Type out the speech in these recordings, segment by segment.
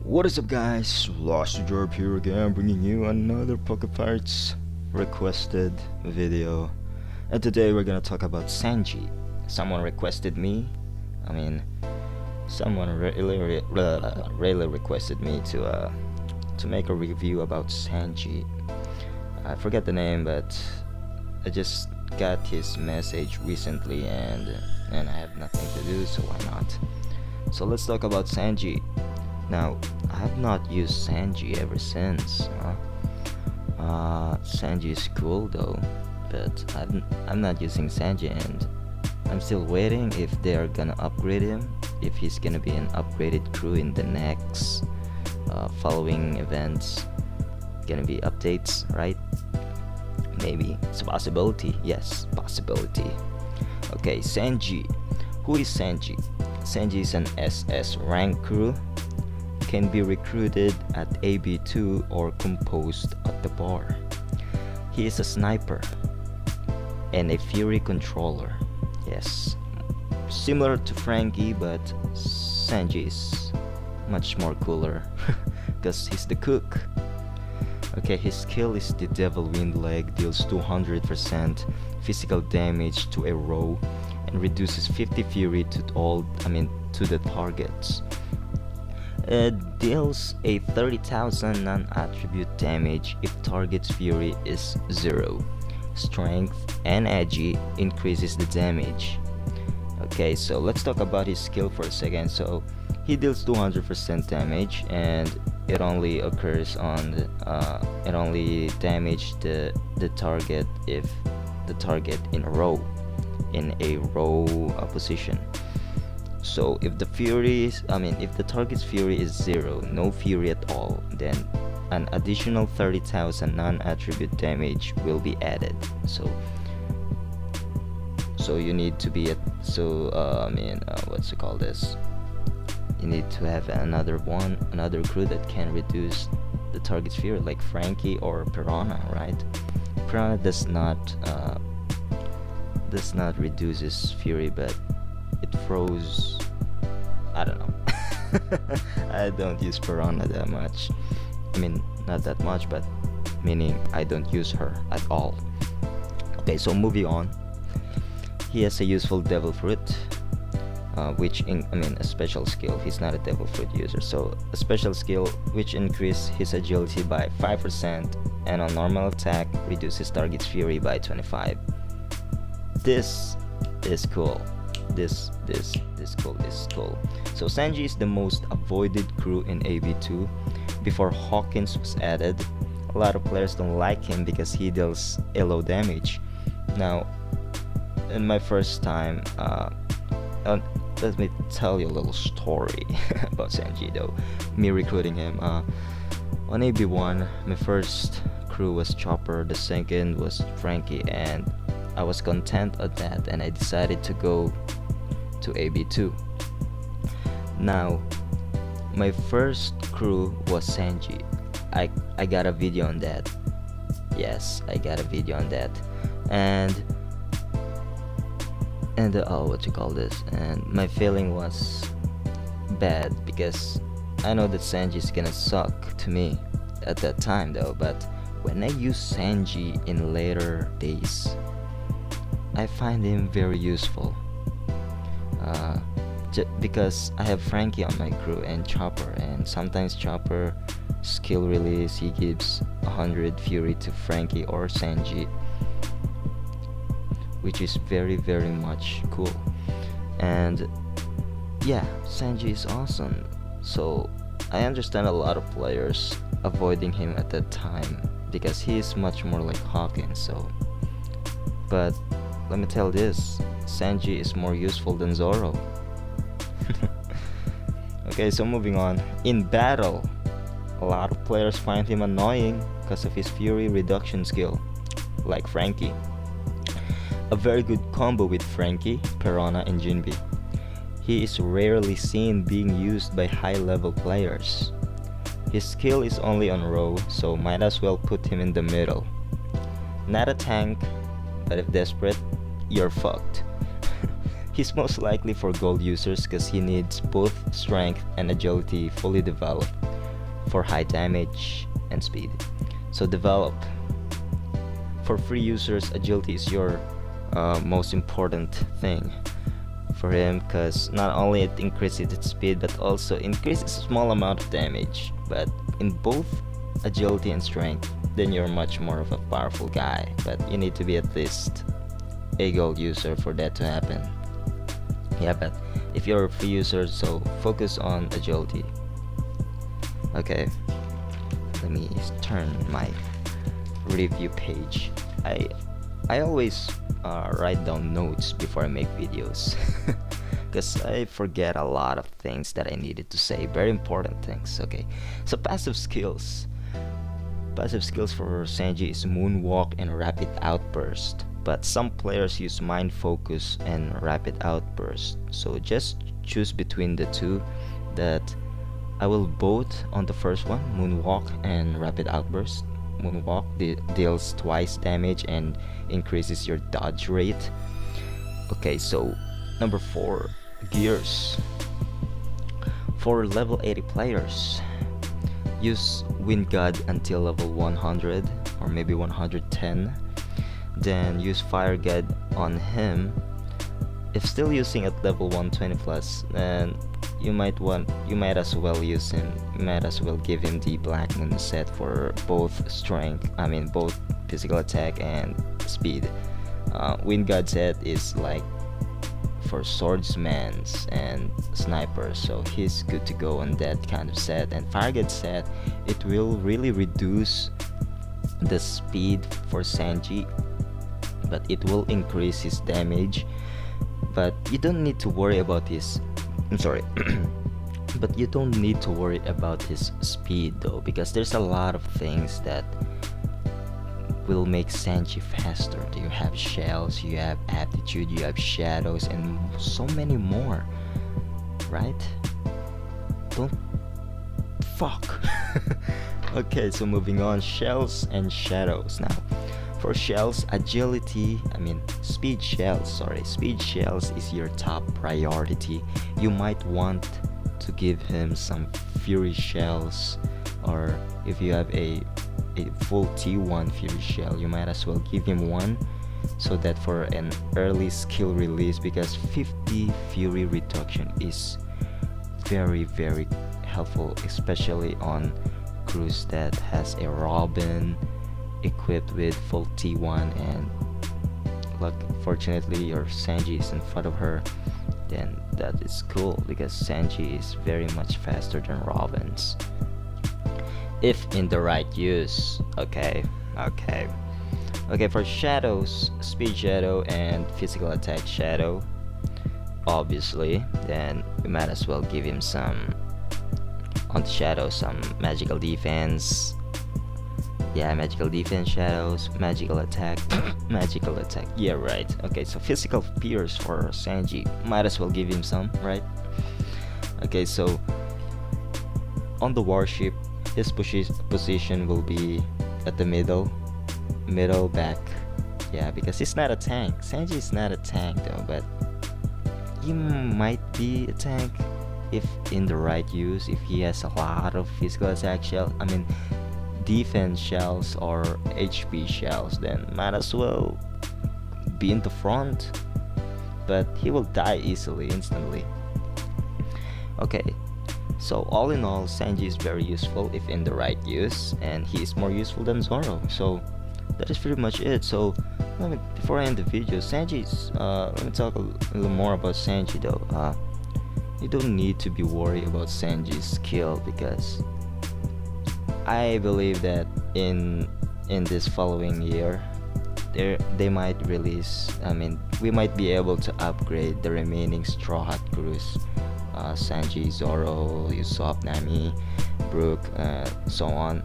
What is up, guys? Lost Job here again, bringing you another Pokefights requested video. And today we're gonna talk about Sanji. Someone requested me. Someone really requested me to make a review about Sanji. I forget the name, but I just got his message recently, and I have nothing to do, so why not? So let's talk about Sanji. Now, I have not used Sanji ever since. Sanji is cool though, but I'm not using Sanji, and I'm still waiting if they're gonna upgrade him, if he's gonna be an upgraded crew in the next following events. Gonna be updates, right? Maybe it's a possibility. Yes, possibility. Okay, Sanji. Who is Sanji? Sanji is an SS rank crew. Can be recruited at AB2 or composed at the bar. He is a sniper and a fury controller. Yes, similar to Frankie, but Sanji is much more cooler because he's the cook. Okay, his skill is the Devil Wind Leg, deals 200% physical damage to a row and reduces 50 fury to the targets. It deals a 30,000 non-attribute damage if target's fury is 0. Strength and edgy increases the damage. Okay, so let's talk about his skill for a second. So he deals 200% damage, and it only occurs on it only damage the target if the target in a row position. So if the target's fury is 0, no fury at all, then an additional 30,000 non-attribute damage will be added. So you need to be you need to have another crew that can reduce the target's fury, like Frankie or Piranha, right? Piranha does not reduce his fury, but it froze. I don't know. I don't use Piranha that much. Not that much, but meaning I don't use her at all. Okay, so moving on. He has a useful Devilfruit, a special skill. He's not a Devilfruit user, so a special skill which increases his agility by 5%, and on normal attack reduces target's fury by 25. This is cool. This cool. So Sanji is the most avoided crew in AB2 before Hawkins was added. A lot of players don't like him because he deals a low damage. Now, in my first time, let me tell you a little story about Sanji though. Me recruiting him. On AB1, my first crew was Chopper, the second was Frankie, and I was content at that, and I decided to go to AB2. Now, my first crew was Sanji. I got a video on that. Yes, I got a video on that. And and my feeling was bad because I know that Sanji is gonna suck to me at that time though, but when I use Sanji in later days, I find him very useful. Because I have Frankie on my crew and Chopper, and sometimes Chopper skill release, he gives 100 fury to Frankie or Sanji, which is very much cool. And yeah, Sanji is awesome. So I understand a lot of players avoiding him at that time because he is much more like Hawkins. So, but let me tell this, Sanji is more useful than Zoro. Okay, so moving on. In battle, a lot of players find him annoying because of his fury reduction skill, like Frankie. A very good combo with Frankie, Piranha, and Jinbe. He is rarely seen being used by high level players. His skill is only on row, so might as well put him in the middle. Not a tank, but if desperate, you're fucked. He's most likely for gold users because he needs both strength and agility fully developed. for high damage and speed. So develop. For free users, agility is your most important thing for him, because not only it increases its speed but also increases a small amount of damage. But in both agility and strength, then you're much more of a powerful guy. But you need to be at least a gold user for that to happen. Yeah, but if you're a free user, so focus on agility. Okay, let me turn my review page. I always write down notes before I make videos because I forget a lot of things that I needed to say, very important things. Okay, so passive skills for Sanji is Moonwalk and Rapid Outburst, but some players use Mind Focus and Rapid Outburst, so just choose between the two. That I will vote on the first one, Moonwalk and Rapid Outburst. Moonwalk deals twice damage and increases your dodge rate. Okay, so number 4, Gears. For level 80 players, use Wind God until level 100 or maybe 110. Then use Fire God on him. If still using at level 120 plus, then you might as well use him. You might as well give him the Black Moon set for both both physical attack and speed. Wind God set is like for swordsmen and snipers, so he's good to go on that kind of set. And Fire God set, it will really reduce the speed for Sanji, but it will increase his damage. But you don't need to worry about his but you don't need to worry about his speed though, because there's a lot of things that will make Sanji faster. You have shells, you have aptitude, you have shadows, and so many more, right? Don't fuck. Okay, so moving on, shells and shadows. Now for shells, speed shells is your top priority. You might want to give him some fury shells, or if you have a full T1 fury shell, you might as well give him one, so that for an early skill release, because 50 fury reduction is very, very helpful, especially on crews that has a Robin equipped with full T1, and fortunately your Sanji is in front of her. Then that is cool, because Sanji is very much faster than Robin's if in the right use. Okay, for shadows, speed shadow and physical attack shadow, obviously, then we might as well give him some on the shadow, some magical defense. Yeah, magical defense shadows, magical attack, magical attack. Yeah, right. Okay, so physical pierce for Sanji, might as well give him some, right? Okay, so on the warship, his position will be at the middle back. Yeah, because he's not a tank. Sanji is not a tank though, but he might be a tank if in the right use. If he has a lot of physical attack defense shells or HP shells, then might as well be in the front, but he will die instantly. Okay, so all in all, Sanji is very useful if in the right use, and he is more useful than Zoro. So that is pretty much it. So before I end the video, Sanji's let me talk a little more about Sanji though. You don't need to be worried about Sanji's skill, because I believe that in this following year they might release, we might be able to upgrade the remaining Straw Hat crews, Sanji, Zoro, Usopp, Nami, Brook, so on,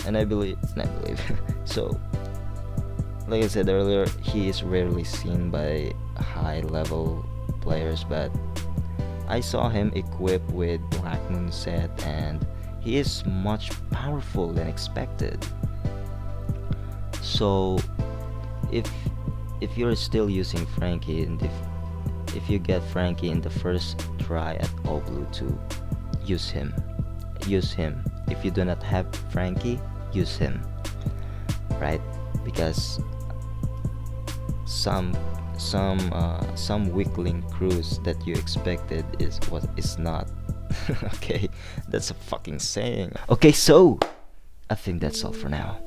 and I believe so like I said earlier, he is rarely seen by high level players, but I saw him equipped with Black Moon set, and he is much powerful than expected. So if you're still using Frankie, and if you get Frankie in the first try at All Blue 2, use him. if you do not have Frankie, use him, right? Because some weakling crews that you expected is not. Okay, that's a fucking saying. Okay, so I think that's all for now.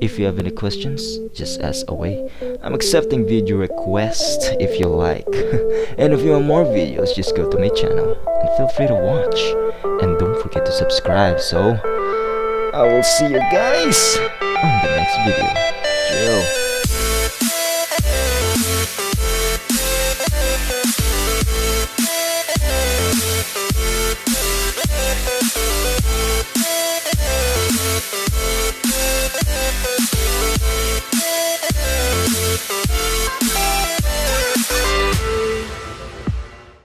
If you have any questions, just ask away. I'm accepting video requests if you like. And if you want more videos, just go to my channel and feel free to watch. And don't forget to subscribe. So I will see you guys on the next video. Chill.